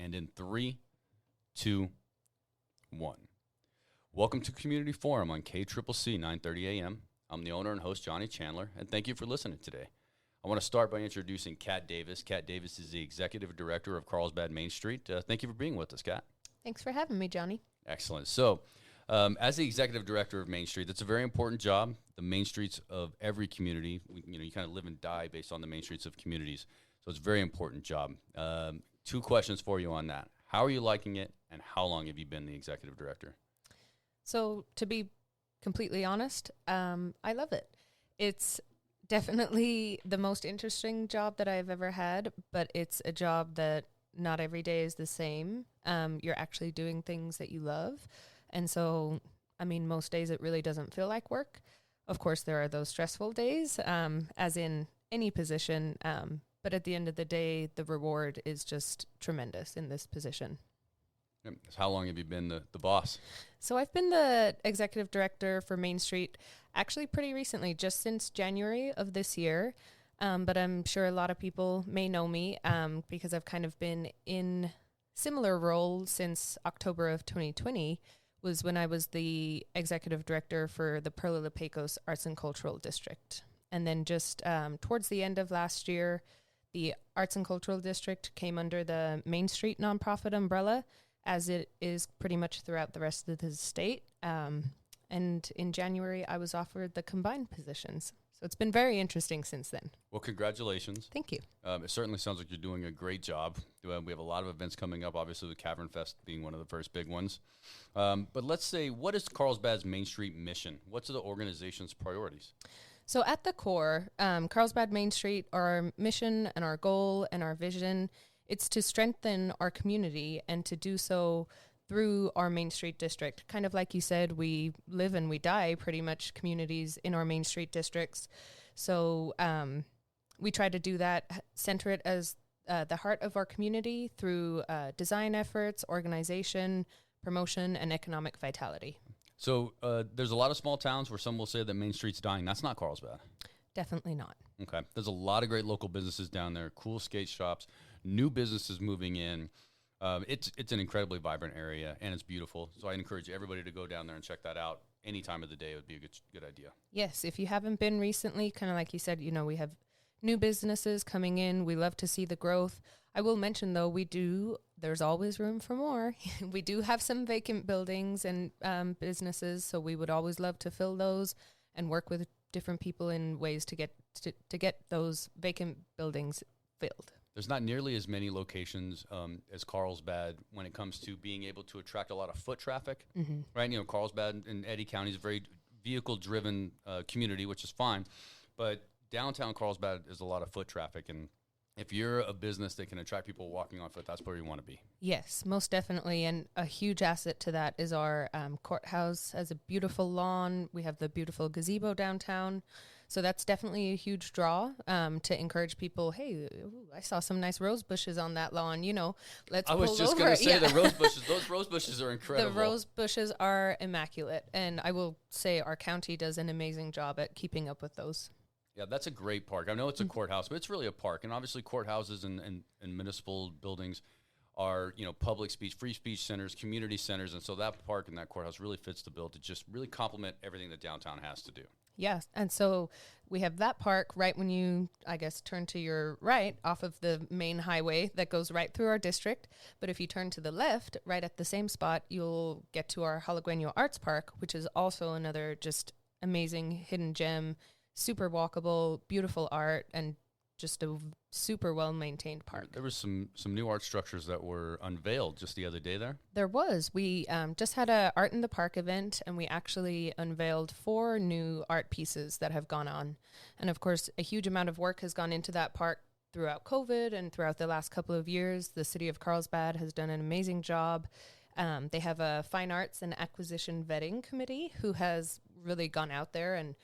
And in 3, 2, 1. Welcome to Community Forum on KCCC 9:30 a.m. I'm the owner and host, Johnny Chandler, and thank you for listening today. I want to start by introducing Kat Davis. Kat Davis is the Executive Director of Carlsbad Mainstreet. Thank you for being with us, Kat. Thanks for having me, Johnny. Excellent. So, as the Executive Director of Mainstreet, that's a very important job. The Main Streets of every community, you kind of live and die based on the Main Streets of communities. So it's a very important job. 2 questions for you on that. How are you liking it, and how long have you been the Executive Director? So to be completely honest, I love it. It's definitely the most interesting job that I've ever had, but it's a job that not every day is the same. You're actually doing things that you love. And so, I mean, most days it really doesn't feel like work. Of course, there are those stressful days, as in any position. But at the end of the day, the reward is just tremendous in this position. How long have you been the boss? So I've been the executive director for Mainstreet actually pretty recently, just since January of this year. But I'm sure a lot of people may know me because I've kind of been in similar role since October of 2020, was when I was the executive director for the Perla de Pecos Arts and Cultural District. And then just towards the end of last year, the Arts and Cultural District came under the Mainstreet nonprofit umbrella, as it is pretty much throughout the rest of the state. And in January, I was offered the combined positions. So it's been very interesting since then. Well, congratulations. Thank you. It certainly sounds like you're doing a great job. We have a lot of events coming up, obviously the Cavern Fest being one of the first big ones. But let's say, what is Carlsbad's Mainstreet mission? What's the organization's priorities? So at the core, Carlsbad Mainstreet, our mission and our goal and our vision, it's to strengthen our community and to do so through our Mainstreet district. Kind of like you said, we live and we die pretty much communities in our Mainstreet districts. So we try to do that, center it as the heart of our community through design efforts, organization, promotion, and economic vitality. So there's a lot of small towns where some will say that Main Street's dying. That's not Carlsbad. Definitely not. Okay. There's a lot of great local businesses down there, cool skate shops, new businesses moving in. It's an incredibly vibrant area, and it's beautiful. So I encourage everybody to go down there and check that out any time of the day. It would be a good idea. Yes, if you haven't been recently, kind of like you said, we have new businesses coming in. We love to see the growth. I will mention, though, there's always room for more. We do have some vacant buildings and businesses, so we would always love to fill those and work with different people in ways to get those vacant buildings filled. There's not nearly as many locations as Carlsbad when it comes to being able to attract a lot of foot traffic, right? Carlsbad and Eddy County is a very vehicle-driven community, which is fine, but downtown Carlsbad is a lot of foot traffic, and if you're a business that can attract people walking on foot, that's where you want to be. Yes, most definitely. And a huge asset to that is our courthouse has a beautiful lawn. We have the beautiful gazebo downtown. So that's definitely a huge draw to encourage people. Hey, I saw some nice rose bushes on that lawn. Let's pull over. I was just going to say the rose bushes. Those rose bushes are incredible. The rose bushes are immaculate. And I will say our county does an amazing job at keeping up with those. Yeah, that's a great park. I know it's a courthouse, but it's really a park. And obviously courthouses and municipal buildings are, public speech, free speech centers, community centers. And so that park and that courthouse really fits the bill to just really complement everything that downtown has to do. Yes. And so we have that park right when you, I guess, turn to your right off of the main highway that goes right through our district. But if you turn to the left, right at the same spot, you'll get to our Jalagueño Arts Park, which is also another just amazing hidden gem. Super walkable, beautiful art, and just a super well-maintained park. There was some new art structures that were unveiled just the other day there. There was. We just had a Art in the Park event, and we actually unveiled 4 new art pieces that have gone on. And, of course, a huge amount of work has gone into that park throughout COVID and throughout the last couple of years. The city of Carlsbad has done an amazing job. They have a fine arts and acquisition vetting committee who has really gone out there and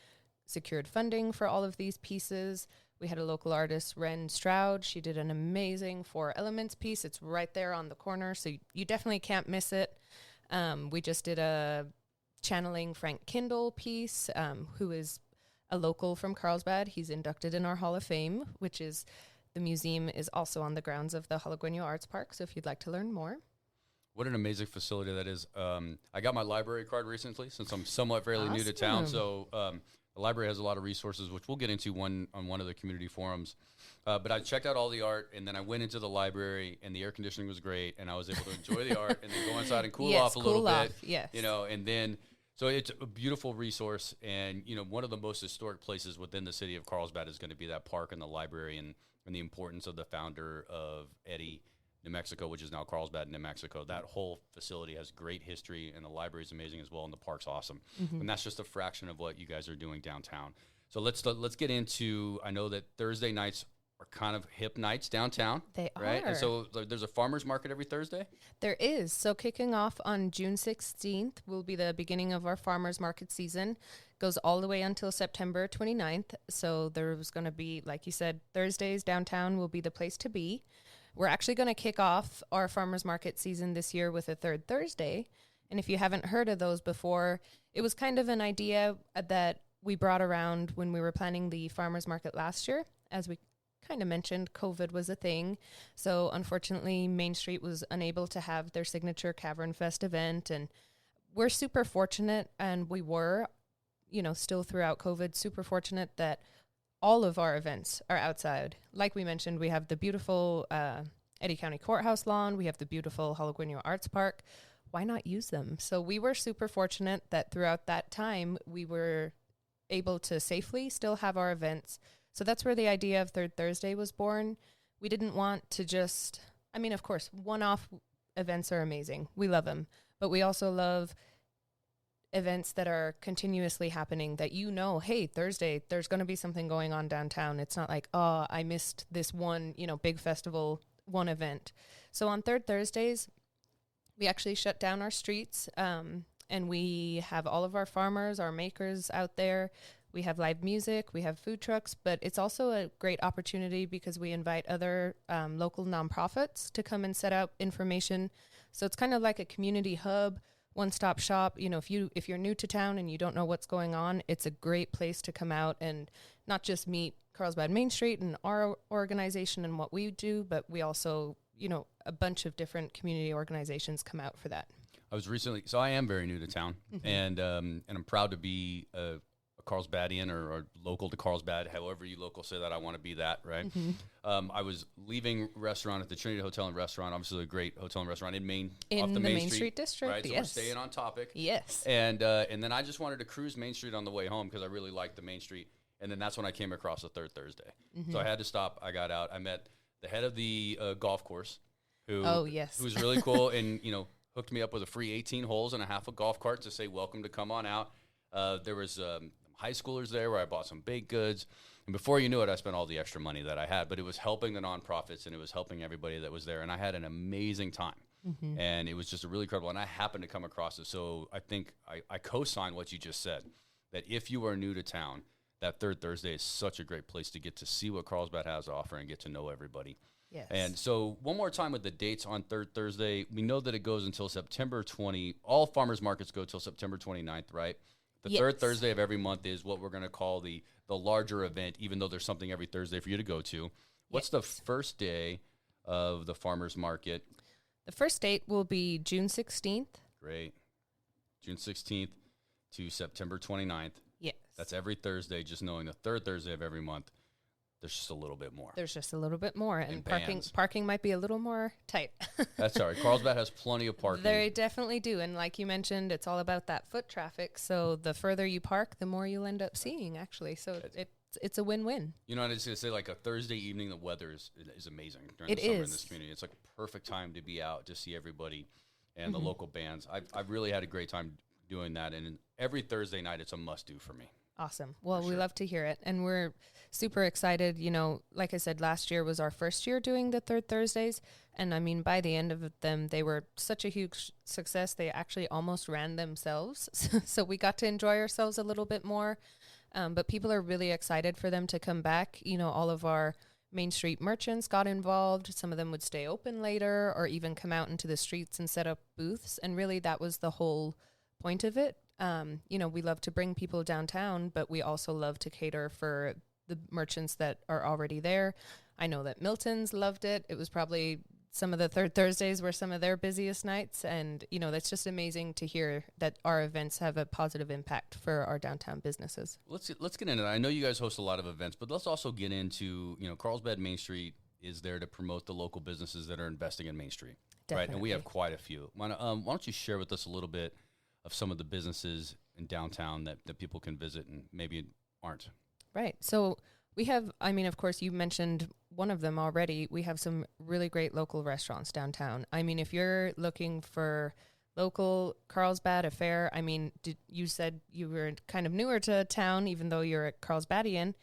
secured funding for all of these pieces. We had a local artist, Ren Stroud. She did an amazing 4 Elements piece. It's right there on the corner, so you definitely can't miss it. We just did a channeling Frank Kindle piece, who is a local from Carlsbad. He's inducted in our Hall of Fame, which is The museum is also on the grounds of the Jalagueno Arts Park, so if you'd like to learn more. What an amazing facility that is. I got my library card recently since I'm somewhat fairly new to town. So the library has a lot of resources, which we'll get into on one of the community forums. But I checked out all the art, and then I went into the library, and the air conditioning was great, and I was able to enjoy the art and then go inside and cool off a little bit. Yes. And then so it's a beautiful resource. And, one of the most historic places within the city of Carlsbad is going to be that park and the library and the importance of the founder of Eddie, New Mexico, which is now Carlsbad, New Mexico. That whole facility has great history, and the library is amazing as well, and the park's awesome. And that's just a fraction of what you guys are doing downtown. So let's get into, I know that Thursday nights are kind of hip nights downtown. They right? are. And so there's a farmer's market every Thursday? There is. So kicking off on June 16th will be the beginning of our farmer's market season. Goes all the way until September 29th. So there's going to be, like you said, Thursdays downtown will be the place to be. We're actually going to kick off our farmers market season this year with a third Thursday. And if you haven't heard of those before, it was kind of an idea that we brought around when we were planning the farmers market last year. As we kind of mentioned, COVID was a thing. So unfortunately, Mainstreet was unable to have their signature Cavern Fest event. And we're super fortunate, and we were, still throughout COVID, super fortunate that all of our events are outside. Like we mentioned, we have the beautiful Eddy County Courthouse lawn. We have the beautiful Jalagueno Arts Park. Why not use them? So we were super fortunate that throughout that time, we were able to safely still have our events. So that's where the idea of Third Thursday was born. We didn't want to just, of course, one-off events are amazing. We love them. But we also love events that are continuously happening that hey, Thursday, there's going to be something going on downtown. It's not like, oh, I missed this one, big festival, one event. So on Third Thursdays, we actually shut down our streets, and we have all of our farmers, our makers out there. We have live music, we have food trucks, but it's also a great opportunity because we invite other local nonprofits to come and set up information. So it's kind of like a community hub, one-stop shop. If you're new to town and you don't know what's going on, it's a great place to come out and not just meet Carlsbad Mainstreet and our organization and what we do, but we also, a bunch of different community organizations come out for that. I am very new to town, and I'm proud to be a Carlsbadian or local to Carlsbad, however you local say that. I want to be that, right? I was leaving restaurant at the Trinity Hotel and Restaurant, obviously a great hotel and restaurant in Maine, off the Main Street district, right? So we're staying on topic. Yes. And then I just wanted to cruise Main Street on the way home because I really liked the Main Street. And then that's when I came across the Third Thursday. So I had to stop. I got out. I met the head of the golf course, who was really cool, and hooked me up with a free 18 holes and a half a golf cart to say welcome to come on out. There was high schoolers there where I bought some baked goods. And before you knew it, I spent all the extra money that I had. But it was helping the nonprofits, and it was helping everybody that was there. And I had an amazing time. And it was just really incredible. And I happened to come across it. So I think I co-sign what you just said, that if you are new to town, that Third Thursday is such a great place to get to see what Carlsbad has to offer and get to know everybody. Yes. And so one more time with the dates on Third Thursday, we know that it goes until September 20. All farmers markets go till September 29th, right? The third Thursday of every month is what we're going to call the larger event, even though there's something every Thursday for you to go to. What's the first day of the farmers market? The first date will be June 16th. Great. June 16th to September 29th. Yes. That's every Thursday, just knowing the third Thursday of every month. There's just a little bit more. And parking might be a little more tight. That's all right. Carlsbad has plenty of parking. They definitely do. And like you mentioned, it's all about that foot traffic. So the further you park, the more you'll end up seeing, actually. So it's a win-win. I was going to say, like a Thursday evening, the weather is amazing during the summer in this community. It's like a perfect time to be out to see everybody and the local bands. I've really had a great time doing that. And every Thursday night, it's a must-do for me. Awesome. Well, we love to hear it. And we're super excited. Like I said, last year was our first year doing the Third Thursdays. And by the end of them, they were such a huge success. They actually almost ran themselves. So we got to enjoy ourselves a little bit more. But people are really excited for them to come back. All of our Main Street merchants got involved. Some of them would stay open later or even come out into the streets and set up booths. And really that was the whole point of it. We love to bring people downtown, but we also love to cater for the merchants that are already there. I know that Milton's loved it. It was probably some of the third Thursdays were some of their busiest nights. And, that's just amazing to hear that our events have a positive impact for our downtown businesses. Let's get into that. I know you guys host a lot of events, but let's also get into, Carlsbad Mainstreet is there to promote the local businesses that are investing in Main Street. Definitely. Right? And we have quite a few. Why don't you share with us a little bit of some of the businesses in downtown that people can visit and maybe aren't? Right. So we have, of course, you mentioned one of them already. We have some really great local restaurants downtown. If you're looking for local Carlsbad affair, you said you were kind of newer to town, even though you're a Carlsbadian.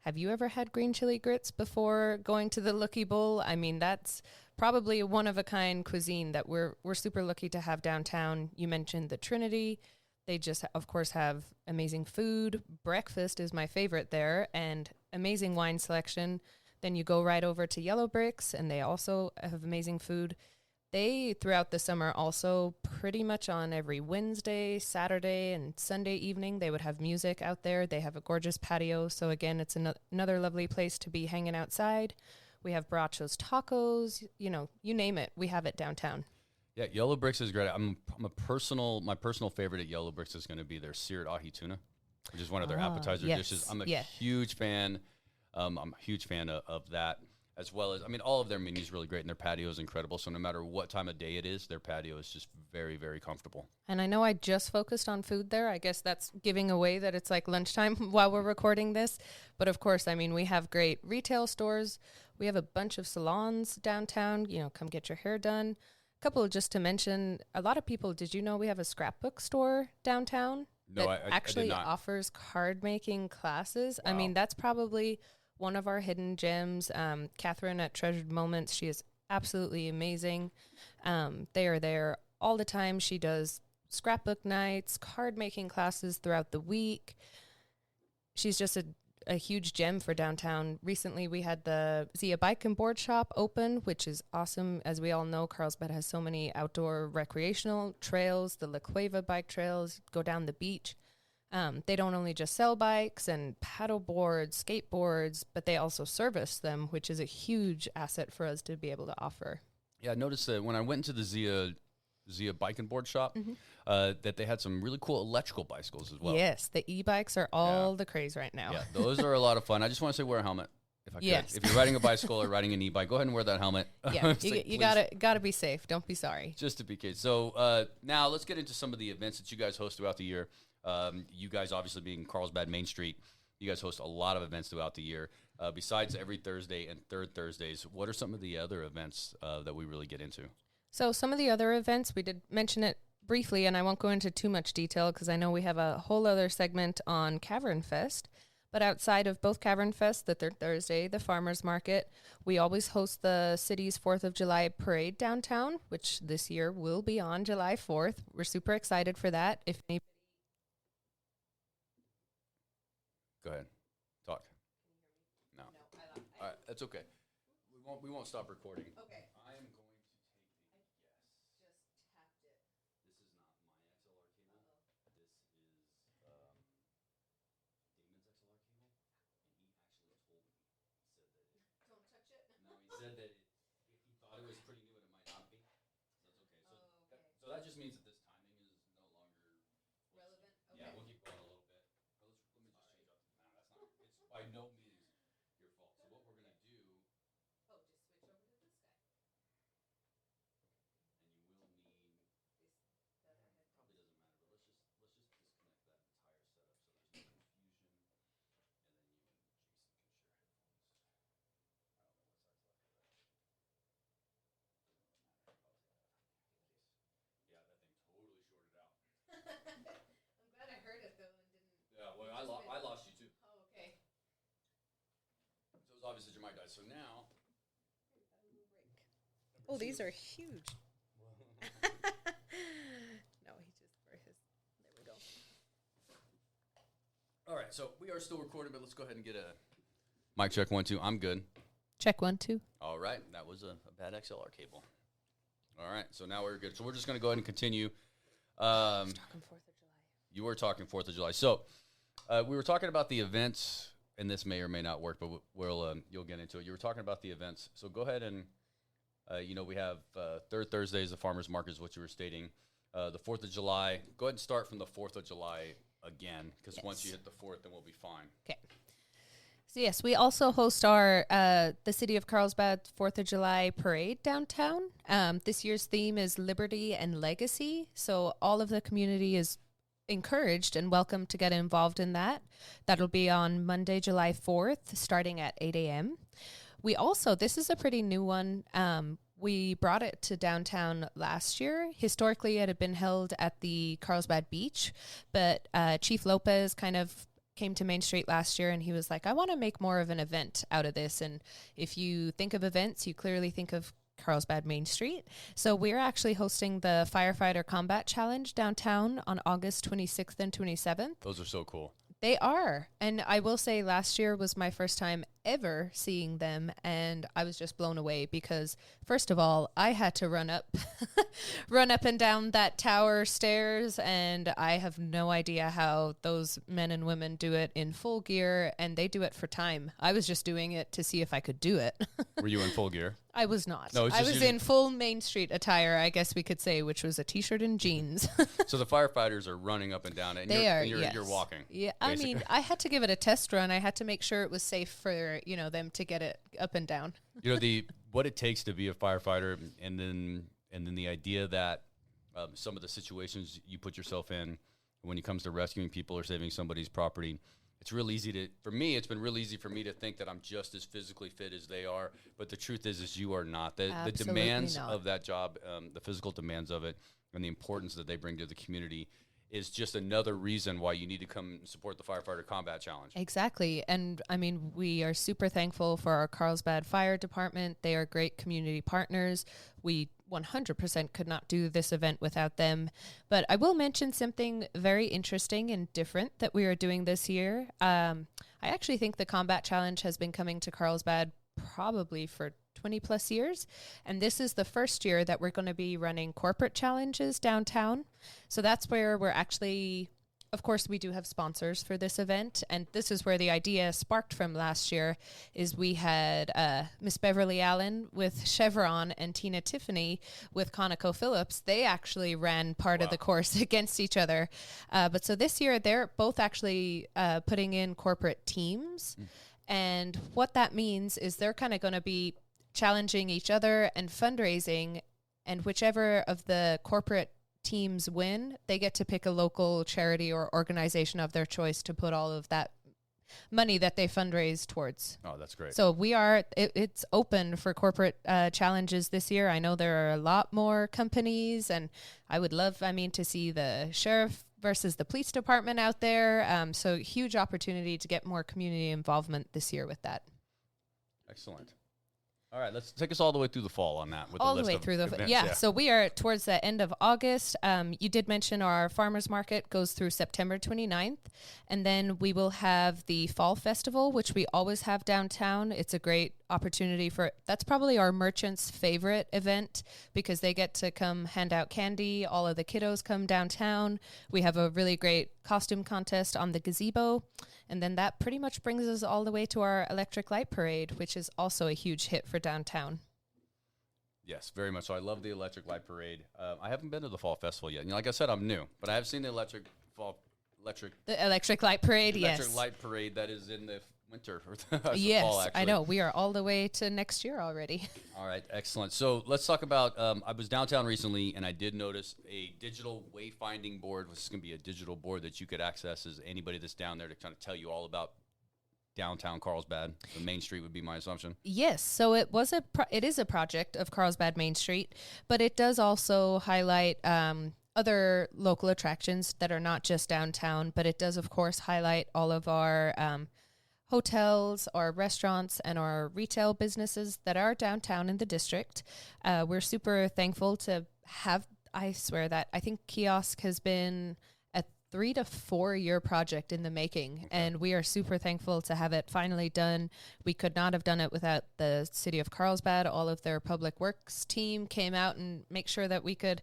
Have you ever had green chili grits before going to the Looky Bowl? That's probably a one-of-a-kind cuisine that we're super lucky to have downtown. You mentioned the Trinity. They just, of course, have amazing food. Breakfast is my favorite there, and amazing wine selection. Then you go right over to Yellow Bricks, and they also have amazing food. They, throughout the summer, also pretty much on every Wednesday, Saturday, and Sunday evening, they would have music out there. They have a gorgeous patio. So, again, it's another lovely place to be hanging outside. We have Baracho's Tacos. You name it. We have it downtown. Yeah, Yellow Bricks is great. My personal favorite at Yellow Bricks is going to be their seared ahi tuna, which is one of their appetizer dishes. I'm a huge fan. I'm a huge fan of that, as well as, all of their menus really great, and their patio is incredible. So no matter what time of day it is, their patio is just very, very comfortable. And I know I just focused on food there. I guess that's giving away that it's like lunchtime while we're recording this. But of course, we have great retail stores. We have a bunch of salons downtown. Come get your hair done. Couple just to mention, a lot of people, did you know we have a scrapbook store downtown No, that I actually did not. offers card making classes? Wow. That's probably one of our hidden gems. Catherine at Treasured Moments, she is absolutely amazing. They are there all the time. She does scrapbook nights, card making classes throughout the week. She's just a huge gem for downtown. Recently, we had the Zia Bike and Board Shop open, which is awesome. As we all know, Carlsbad has so many outdoor recreational trails, the La Cueva bike trails, go down the beach. They don't only just sell bikes and paddle boards, skateboards, but they also service them, which is a huge asset for us to be able to offer. Yeah, I noticed that when I went into the Zia Bike and Board Shop, that they had some really cool electrical bicycles as well. Yes, the e-bikes are all the craze right now. Yeah, those are a lot of fun. I just want to say wear a helmet if I Yes. could. If you're riding a bicycle or riding an e-bike, go ahead and wear that helmet. Yeah, you gotta be safe. Don't be sorry. Just to be case. So now let's get into some of the events that you guys host throughout the year. You guys obviously being Carlsbad Main Street, you guys host a lot of events throughout the year. Besides every Thursday and third Thursdays, what are some of the other events that we really get into? So some of the other events, we did mention it briefly, and I won't go into too much detail because I know we have a whole other segment on Cavern Fest. But outside of both Cavern Fest, the third Thursday, the Farmers Market, we always host the city's 4th of July parade downtown, which this year will be on July 4th. We're super excited for that. If any. Go ahead. Talk. No. All right, that's okay. We won't stop recording. Okay. I am going to take the yes. Just tapped it. This is not my XLR cable. This is Damon's XLR cable, and he actually told me. He said that Don't touch it. no, he said that he thought it was pretty new and it might not be. So that's okay. So okay. so that just means that this timing is no longer Relevant. Okay. Yeah, we'll keep going a little bit. But let me just change up. No, that's not. It's by no means your fault. So what we're gonna do, Oh, just switch over to this guy. and you will need. The other headphones. Probably doesn't matter, but let's just disconnect that entire setup so there's no confusion, and then you and Jason can share headphones. I don't know what side's left of that. Doesn't really matter. I'll take that. Yeah, that thing totally shorted out. I'm glad I heard it though and didn't. Yeah, well, I lost you too. Oh, okay. So it was obvious that your mic died. So now. Oh, these are huge. No, he just for his. There we go. All right, so we are still recording, but let's go ahead and get a mic check 1 2. I'm good. Check 1 2. All right, that was a bad XLR cable. All right, so now we're good. So we're just going to go ahead and continue. Talking 4th of July. You were talking 4th of July. So we were talking about the events and this may or may not work, but you'll get into it. You were talking about the events, so go ahead and we have third Thursday is the farmers market, is what you were stating. The 4th of July. Go ahead and start from the 4th of July again, because once you hit the 4th, then we'll be fine. Okay. So yes, we also host our the City of Carlsbad 4th of July parade downtown. This year's theme is Liberty and Legacy. So all of the community is encouraged and welcome to get involved in that. That'll be on Monday, July 4th, starting at 8 a.m. We also, this is a pretty new one, we brought it to downtown last year. Historically, it had been held at the Carlsbad Beach, but Chief Lopez kind of came to Mainstreet last year, and he was like, I want to make more of an event out of this. And if you think of events, you clearly think of Carlsbad Mainstreet. So we're actually hosting the Firefighter Combat Challenge downtown on August 26th and 27th. Those are so cool. They are. And I will say last year was my first time ever seeing them, and I was just blown away because, first of all, I had to run up and down that tower stairs, and I have no idea how those men and women do it in full gear, and they do it for time. I was just doing it to see if I could do it. Were you in full gear? I was not. No, I was in full Mainstreet attire, I guess we could say, which was a T-shirt and jeans. So the firefighters are running up and down it, and you're walking. Yeah, basically. I mean, I had to give it a test run. I had to make sure it was safe for, them to get it up and down. What it takes to be a firefighter, and then the idea that some of the situations you put yourself in when it comes to rescuing people or saving somebody's property, it's real easy for me, it's been real easy for me to think that I'm just as physically fit as they are, but the truth is you are not. The demands of that job, the physical demands of it, and the importance that they bring to the community is just another reason why you need to come support the Firefighter Combat Challenge. Exactly. And I mean, we are super thankful for our Carlsbad Fire Department. They are great community partners. We 100% could not do this event without them. But I will mention something very interesting and different that we are doing this year. I actually think the Combat Challenge has been coming to Carlsbad probably for 20 plus years. And this is the first year that we're going to be running corporate challenges downtown. So that's where we're actually, of course, we do have sponsors for this event. And this is where the idea sparked from last year is we had Miss Beverly Allen with Chevron and Tina Tiffany with ConocoPhillips. They actually ran part of the course against each other. But so this year, they're both actually putting in corporate teams. And what that means is they're kind of going to be challenging each other and fundraising, and whichever of the corporate teams win, they get to pick a local charity or organization of their choice to put all of that money that they fundraise towards. Oh, that's great. So it's open for corporate challenges this year. I know there are a lot more companies, and I would love, to see the sheriff versus the police department out there. So huge opportunity to get more community involvement this year with that. Excellent. All right, let's take us all the way through the fall on that. All the way through the fall. Yeah, so we are towards the end of August. You did mention our farmers market goes through September 29th. And then we will have the Fall Festival, which we always have downtown. It's a great opportunity that's probably our merchants' favorite event because they get to come hand out candy. All of the kiddos come downtown. We have a really great costume contest on the gazebo. And then that pretty much brings us all the way to our electric light parade, which is also a huge hit for downtown. Yes, very much so. I love the electric light parade. I haven't been to the fall festival yet. Like I said, I'm new, but I have seen the electric light parade. Electric light parade that is in the winter or the yes, fall, actually. I know. We are all the way to next year already. All right, excellent. So let's talk about, I was downtown recently, and I did notice a digital wayfinding board, which is going to be a digital board that you could access as anybody that's down there to kind of tell you all about downtown Carlsbad. So Mainstreet would be my assumption. Yes, so it is a project of Carlsbad Mainstreet, but it does also highlight other local attractions that are not just downtown, but it does, of course, highlight all of our hotels, our restaurants, and our retail businesses that are downtown in the district. We're super thankful to have, I think Kiosk has been a 3 to 4 year project in the making, and we are super thankful to have it finally done. We could not have done it without the city of Carlsbad. All of their public works team came out and make sure that we could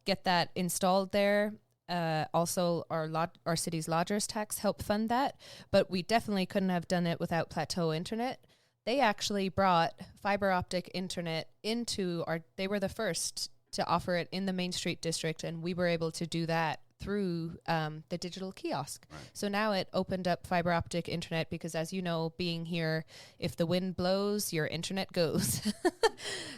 get that installed there. Also, our city's lodgers tax helped fund that, but we definitely couldn't have done it without Plateau Internet. They actually brought fiber optic internet into they were the first to offer it in the Mainstreet district, and we were able to do that through the digital kiosk. Right. So now it opened up fiber optic internet because, as you know, being here, if the wind blows, your internet goes.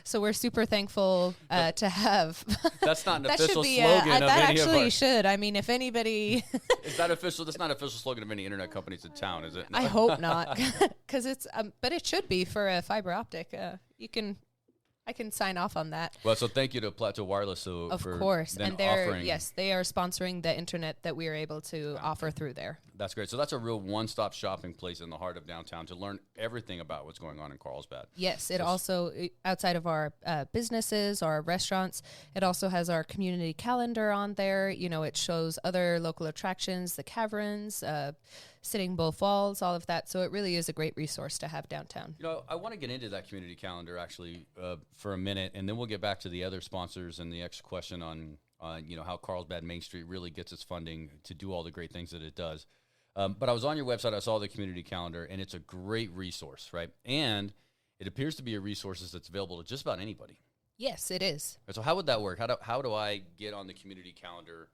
So we're super thankful to have. That's not an official slogan of that any of actually our... should. I mean, if anybody... Is that official? That's not official slogan of any internet companies in town, is it? I hope not. Because it's... but it should be for a fiber optic. I can sign off on that. Well, so thank you to Plateau Wireless. Of course. And they are sponsoring the internet that we are able to offer through there. That's great. So that's a real one-stop shopping place in the heart of downtown to learn everything about what's going on in Carlsbad. Yes, it also, outside of our businesses, our restaurants, it also has our community calendar on there. You know, it shows other local attractions, the caverns, Sitting Bull Falls, all of that. So it really is a great resource to have downtown. You know, I want to get into that community calendar actually for a minute, and then we'll get back to the other sponsors and the next question on you know, how Carlsbad Mainstreet really gets its funding to do all the great things that it does. But I was on your website, I saw the community calendar, and it's a great resource, right? And it appears to be a resource that's available to just about anybody. Yes, it is. So how would that work? How do I get on the community calendar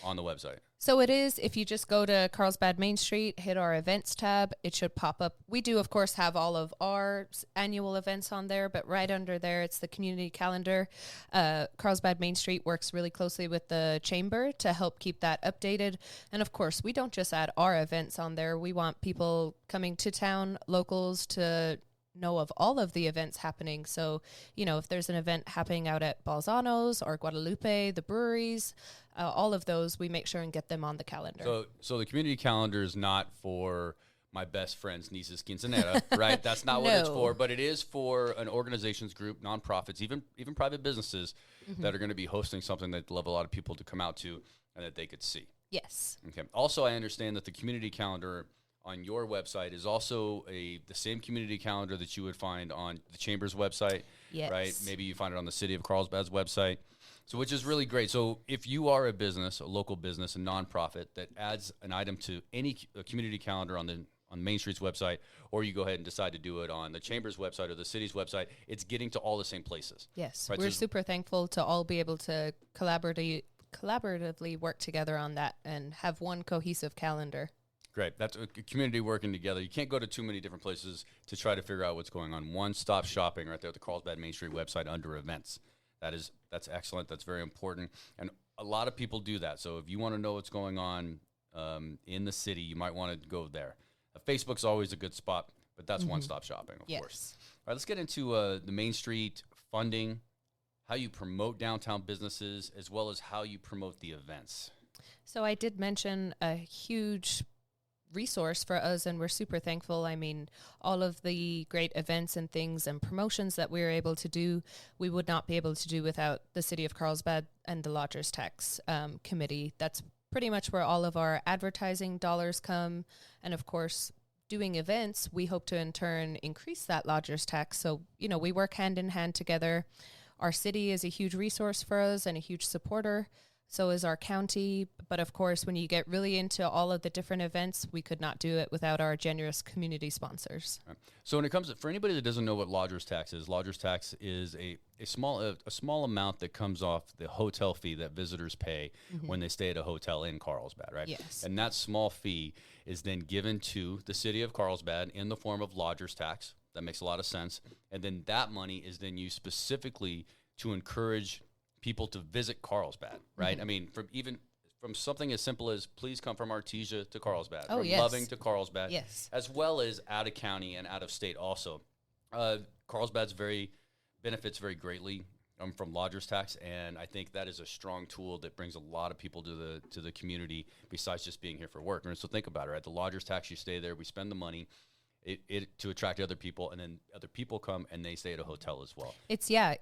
on the website? So it is, if you just go to Carlsbad Mainstreet, hit our events tab, it should pop up. We do, of course, have all of our annual events on there, but right under there, it's the community calendar. Carlsbad Mainstreet works really closely with the chamber to help keep that updated. And of course, we don't just add our events on there. We want people coming to town, locals, to know of all of the events happening. So, you know, if there's an event happening out at Balzano's or Guadalupe, the breweries, all of those, we make sure and get them on the calendar. So the community calendar is not for my best friend's niece's quinceanera, right? That's not what it's for, but it is for an organizations group, nonprofits, even private businesses that are going to be hosting something that love a lot of people to come out to and that they could see. Yes. Okay. Also, I understand that the community calendar on your website is also the same community calendar that you would find on the Chamber's website, right? Maybe you find it on the City of Carlsbad's website, so which is really great. So if you are a business, a local business, a nonprofit that adds an item to any community calendar on Mainstreet's website, or you go ahead and decide to do it on the Chamber's website or the city's website, it's getting to all the same places. Yes, right? We're super thankful to all be able to collaboratively work together on that and have one cohesive calendar. Great. That's a community working together. You can't go to too many different places to try to figure out what's going on. One-stop shopping right there at the Carlsbad Mainstreet website under events. That's excellent. That's very important. And a lot of people do that. So if you want to know what's going on in the city, you might want to go there. Facebook's always a good spot, but that's one-stop shopping, of course. All right, let's get into the Mainstreet funding, how you promote downtown businesses, as well as how you promote the events. So I did mention a huge resource for us, and we're super thankful. I mean, all of the great events and things and promotions that we're able to do, we would not be able to do without the City of Carlsbad and the Lodgers Tax Committee. That's pretty much where all of our advertising dollars come. And of course, doing events, we hope to in turn increase that lodgers tax. So, you know, we work hand in hand together. Our city is a huge resource for us and a huge supporter. So is our county. But of course, when you get really into all of the different events, we could not do it without our generous community sponsors. Right. So when it comes to, for anybody that doesn't know what lodgers tax is a small amount that comes off the hotel fee that visitors pay when they stay at a hotel in Carlsbad, right? Yes. And that small fee is then given to the City of Carlsbad in the form of lodgers tax. That makes a lot of sense. And then that money is then used specifically to encourage people to visit Carlsbad, right? I mean, from something as simple as please come from Artesia to Carlsbad, from Loving to Carlsbad, as well as out of county and out of state also. Carlsbad's benefits very greatly from lodgers tax, and I think that is a strong tool that brings a lot of people to the community besides just being here for work. And so think about it, right? The lodgers tax, you stay there, we spend the money to attract other people, and then other people come and they stay at a hotel as well.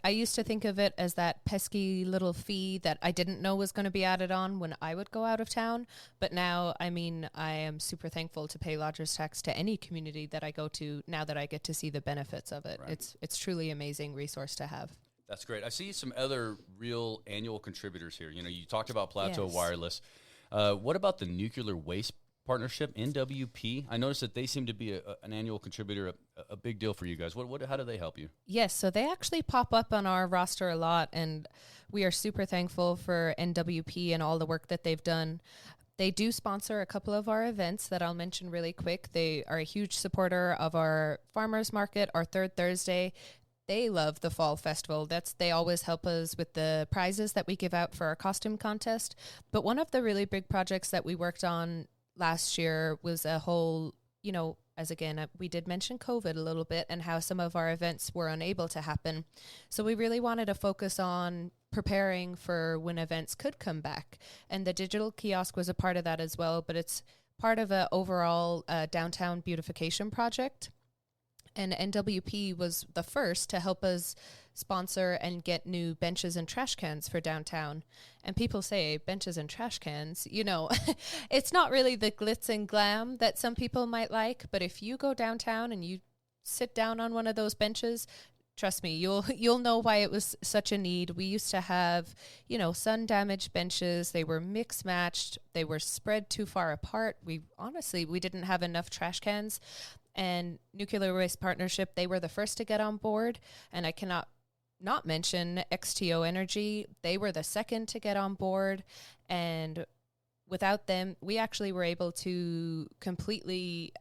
I used to think of it as that pesky little fee that I didn't know was going to be added on when I would go out of town. But now, I mean, I am super thankful to pay lodgers tax to any community that I go to now that I get to see the benefits of it. Right. It's truly amazing resource to have. That's great. I see some other real annual contributors here. You know, you talked about Plateau Yes. Wireless. What about the Nuclear Waste Partnership, NWP? I noticed that they seem to be an annual contributor, a big deal for you guys. How do they help you? Yes, so they actually pop up on our roster a lot, and we are super thankful for NWP and all the work that they've done. They do sponsor a couple of our events that I'll mention really quick. They are a huge supporter of our farmers market, our third Thursday. They love the fall festival. They always help us with the prizes that we give out for our costume contest. But one of the really big projects that we worked on last year was a whole, we did mention COVID a little bit and how some of our events were unable to happen. So we really wanted to focus on preparing for when events could come back. And the digital kiosk was a part of that as well, but it's part of an overall downtown beautification project. And NWP was the first to help us sponsor and get new benches and trash cans for downtown. And people say benches and trash cans, it's not really the glitz and glam that some people might like. But if you go downtown and you sit down on one of those benches, trust me, you'll know why it was such a need. We used to have, sun damaged benches. They were mix matched. They were spread too far apart. We didn't have enough trash cans. And Nuclear Waste Partnership, they were the first to get on board. And I cannot not mention XTO Energy. They were the second to get on board. And without them, we actually were able to completely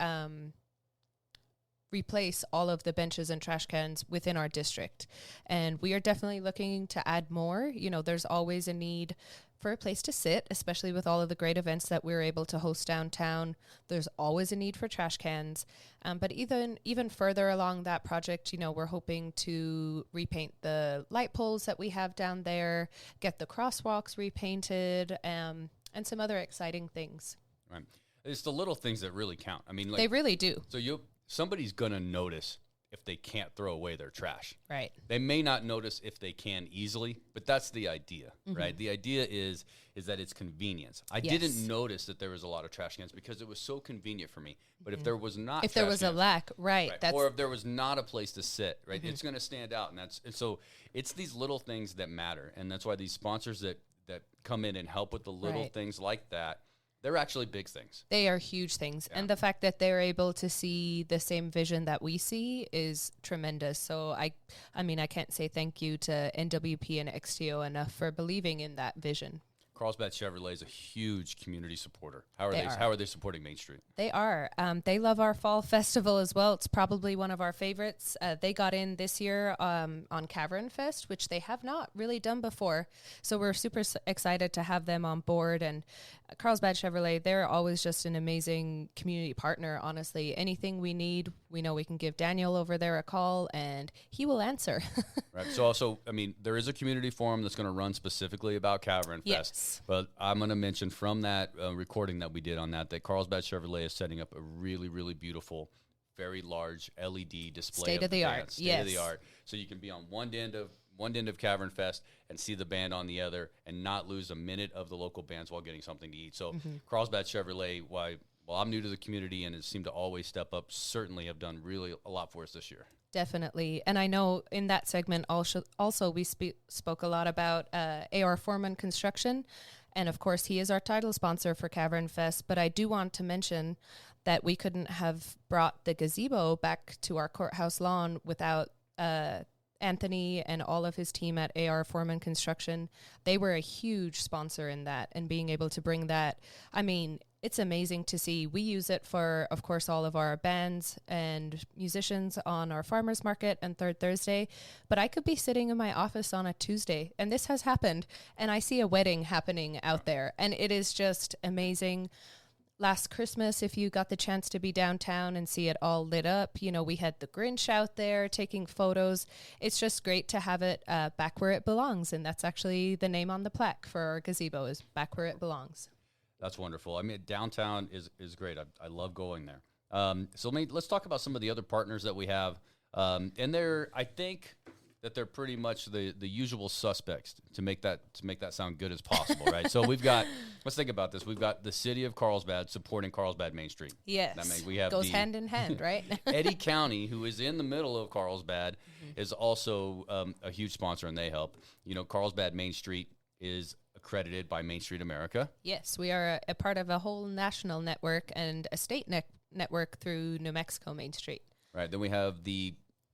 replace all of the benches and trash cans within our district. And we are definitely looking to add more. There's always a need for a place to sit, especially with all of the great events that we're able to host downtown. There's always a need for trash cans. But even further along that project, we're hoping to repaint the light poles that we have down there, get the crosswalks repainted, and some other exciting things. Right. It's the little things that really count. I mean, they really do. So somebody's going to notice if they can't throw away their trash. Right. They may not notice if they can easily, but that's the idea, right? The idea is that it's convenience. I didn't notice that there was a lot of trash cans because it was so convenient for me. But if there was not, if there was a lack, right, or if there was not a place to sit, right, it's going to stand out, and so it's these little things that matter, and that's why these sponsors that come in and help with the little things like that. They're actually big things. They are huge things. Yeah. And the fact that they're able to see the same vision that we see is tremendous. So I can't say thank you to NWP and XTO enough for believing in that vision. Carlsbad Chevrolet is a huge community supporter. How are they supporting Mainstreet? They are. They love our fall festival as well. It's probably one of our favorites. They got in this year on Cavern Fest, which they have not really done before. So we're super excited to have them on board. And Carlsbad Chevrolet, they're always just an amazing community partner, honestly. Anything we need, we know we can give Daniel over there a call, and he will answer. Right. So also, there is a community forum that's going to run specifically about Cavern Fest. Yes. But I'm going to mention from that recording that we did on that Carlsbad Chevrolet is setting up a really, really beautiful, very large LED display. State of the art. State of the art. So you can be on one end of Cavern Fest and see the band on the other and not lose a minute of the local bands while getting something to eat. So Carlsbad Chevrolet, while I'm new to the community and it seemed to always step up, certainly have done really a lot for us this year. Definitely. And I know in that segment also we spoke a lot about A.R. Foreman Construction. And of course, he is our title sponsor for Cavern Fest. But I do want to mention that we couldn't have brought the gazebo back to our courthouse lawn without Anthony and all of his team at A.R. Foreman Construction. They were a huge sponsor in that, and being able to bring that, it's amazing to see. We use it for, of course, all of our bands and musicians on our farmers market and third Thursday, but I could be sitting in my office on a Tuesday, and this has happened, and I see a wedding happening out there, and it is just amazing. Last Christmas, if you got the chance to be downtown and see it all lit up, we had the Grinch out there taking photos. It's just great to have it back where it belongs. And that's actually the name on the plaque for our gazebo, is back where it belongs. That's wonderful. Downtown is great. I love going there. So let's talk about some of the other partners that we have. And I think that they're pretty much the usual suspects to make that sound good as possible, right? So let's think about this. We've got the city of Carlsbad supporting Carlsbad Mainstreet. Yes, that means we have goes hand in hand, right? Eddy County, who is in the middle of Carlsbad, is also a huge sponsor, and they help. You know, Carlsbad Mainstreet is accredited by Mainstreet America. Yes, we are a part of a whole national network and a state network through New Mexico Mainstreet. Right. Then we have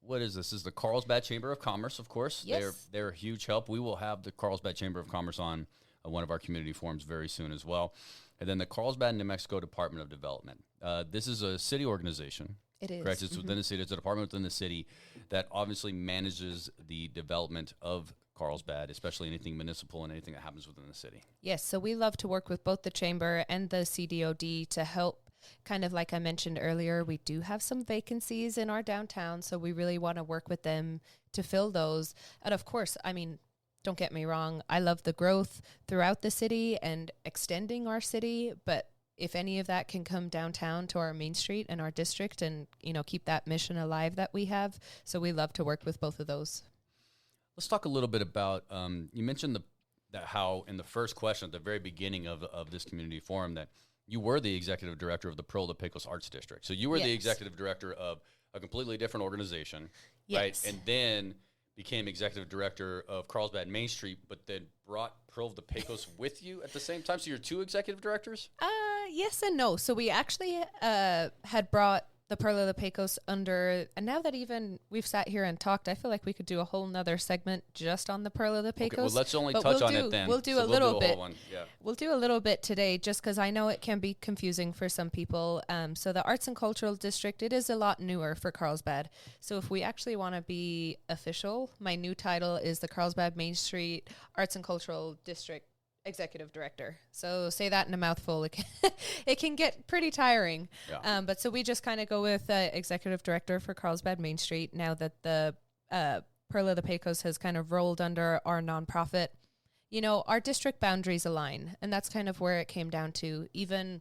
what is this? This is the Carlsbad Chamber of Commerce, of course. Yes. They're a huge help. We will have the Carlsbad Chamber of Commerce on one of our community forums very soon as well. And then the Carlsbad, New Mexico Department of Development. This is a city organization. It is. Correct. It's within the city. It's a department within the city that obviously manages the development of Carlsbad, especially anything municipal and anything that happens within the city. Yes. So we love to work with both the chamber and the CDOD to help. Kind of like I mentioned earlier, we do have some vacancies in our downtown, so we really want to work with them to fill those. And of course, I mean, don't get me wrong, I love the growth throughout the city and extending our city, but if any of that can come downtown to our Main Street and our district and, you know, keep that mission alive that we have, so we love to work with both of those. Let's talk a little bit about, you mentioned that how in the first question at the very beginning of this community forum that you were the executive director of the Pearl de Pecos Arts District. So you were the executive director of a completely different organization, right? And then became executive director of Carlsbad Main Street, but then brought Pearl de Pecos with you at the same time. So you're two executive directors? Yes and no. So we actually had brought the Pearl of the Pecos under, and now that even we've sat here and talked, I feel like we could do a whole nother segment just on the Pearl of the Pecos. Okay, well, let's only touch on it then. We'll do a little bit. Yeah. We'll do a little bit today just because I know it can be confusing for some people. So the Arts and Cultural District, it is a lot newer for Carlsbad. So if we actually want to be official, my new title is the Carlsbad Main Street Arts and Cultural District Executive Director. So say that in a mouthful. It can get pretty tiring. Yeah. But so we just kind of go with Executive Director for Carlsbad Main Street now that the Pearl of the Pecos has kind of rolled under our nonprofit. You know, our district boundaries align, and that's kind of where it came down to. Even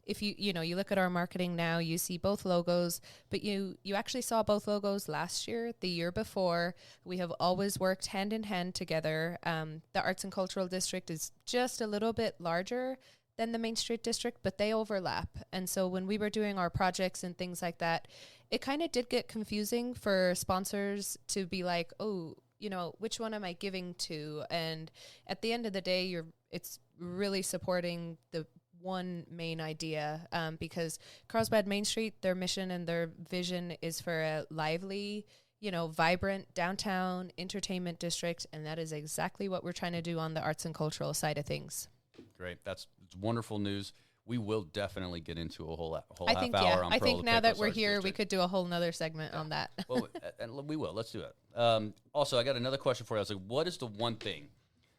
if you look at our marketing now, you see both logos, but you actually saw both logos last year, the year before. We have always worked hand in hand together. The Arts and Cultural District is just a little bit larger than the Main Street District, but they overlap. And so when we were doing our projects and things like that, it kind of did get confusing for sponsors to be like, oh, you know, which one am I giving to? And at the end of the day, it's really supporting the one main idea, because Carlsbad Main Street, their mission and their vision is for a lively, you know, vibrant downtown entertainment district, and that is exactly what we're trying to do on the arts and cultural side of things. Great. It's wonderful news. We will definitely get into a whole I half think, hour yeah. on I Pearl think de now Pecos that we're Arts here, District. we could do a whole nother segment on that. Well, and we will. Let's do it. Also, I got another question for you. I was like, what is the one thing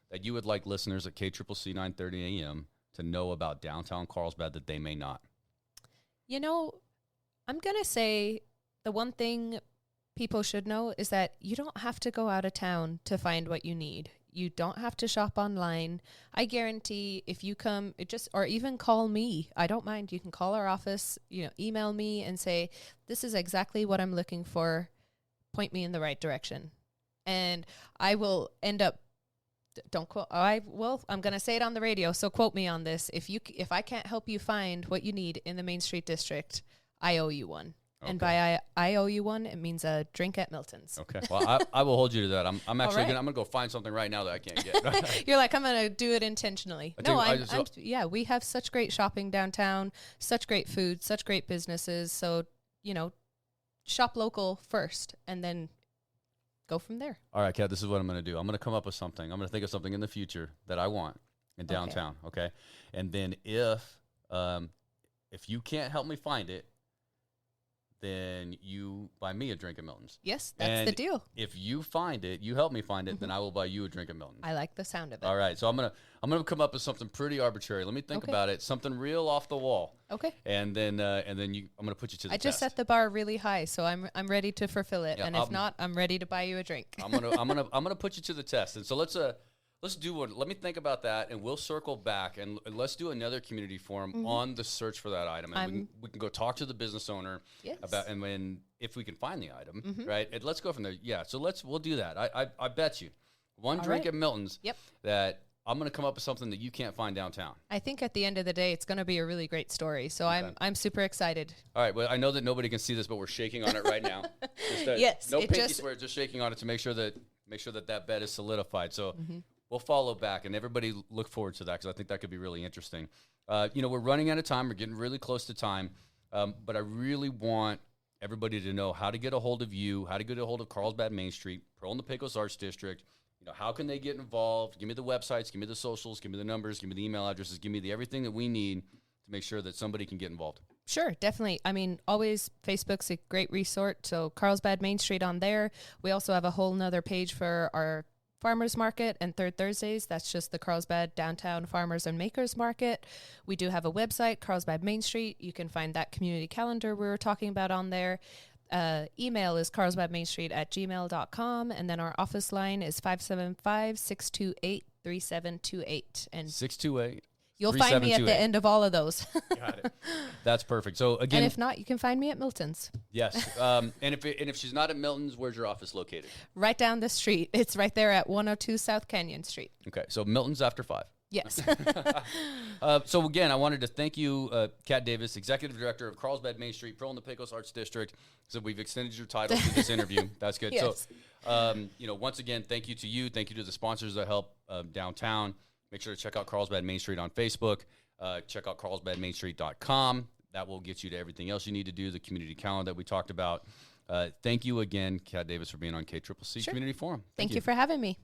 that you would like listeners at KCCC 930 AM to know about downtown Carlsbad that they may not? You know, I'm going to say the one thing people should know is that you don't have to go out of town to find what you need. You don't have to shop online. I guarantee if you come, or even call me, I don't mind. You can call our office, email me and say, this is exactly what I'm looking for. Point me in the right direction. And I will end up, don't quote, I'm going to say it on the radio, so quote me on this. If I can't help you find what you need in the Main Street District, I owe you one. Okay. And by I owe you one, it means a drink at Milton's. Okay. Well, I will hold you to that. I'm actually right. I'm gonna go find something right now that I can't get. You're like, I'm gonna do it intentionally. We have such great shopping downtown, such great food, such great businesses. So, shop local first and then go from there. All right, Kat, this is what I'm gonna do. I'm gonna come up with something. I'm gonna think of something in the future that I want in downtown. Okay. And then if you can't help me find it, then you buy me a drink at Milton's. Yes, that's the deal. If you find it, you help me find it, then I will buy you a drink at Milton's. I like the sound of it. All right, so I'm gonna come up with something pretty arbitrary. Let me think about it. Something real off the wall. Okay. And then I'm gonna put you to the test. I just set the bar really high, so I'm ready to fulfill it. Yeah, and if not, I'm ready to buy you a drink. I'm gonna put you to the test. And so let's do one. Let me think about that, and we'll circle back and let's do another community forum on the search for that item, and we can go talk to the business owner about. And when if we can find the item, right? And let's go from there. Yeah, so we'll do that. I bet you one drink at Milton's that I'm going to come up with something that you can't find downtown. I think at the end of the day, it's going to be a really great story. So I'm super excited. All right. Well, I know that nobody can see this, but we're shaking on it right now. Yes. No pinky swear, just shaking on it to make sure that bet is solidified. So we'll follow back, and everybody look forward to that because I think that could be really interesting. We're running out of time. We're getting really close to time, but I really want everybody to know how to get a hold of you, how to get a hold of Carlsbad Mainstreet, Pearl and the Pecos Arts District. How can they get involved? Give me the websites, give me the socials, give me the numbers, give me the email addresses, give me everything that we need to make sure that somebody can get involved. Sure, definitely. I mean, always Facebook's a great resource. So Carlsbad Mainstreet on there. We also have a whole nother page for our farmers market and third Thursdays. That's just the Carlsbad Downtown Farmers and Makers Market. We do have a website, Carlsbad Mainstreet. You can find that community calendar we were talking about on there. Email is carlsbadmainstreet@gmail.com, and then our office line is 575-628-3728. And 628. You'll find me at the end of all of those. Got it. That's perfect. So again, and if not, you can find me at Milton's. Yes. And if she's not at Milton's, where's your office located? Right down the street. It's right there at 102 South Canyon Street. Okay. So Milton's after 5. Yes. So again, I wanted to thank you, Kat Davis, Executive Director of Carlsbad Mainstreet, Pearl and the Pecos Arts District. So we've extended your title to this interview. That's good. Yes. So, once again, thank you to you. Thank you to the sponsors that help downtown. Make sure to check out Carlsbad Mainstreet on Facebook. Check out carlsbadmainstreet.com. That will get you to everything else you need to do, the community calendar that we talked about. Thank you again, Kat Davis, for being on KCCC Community Forum. Thank you for having me.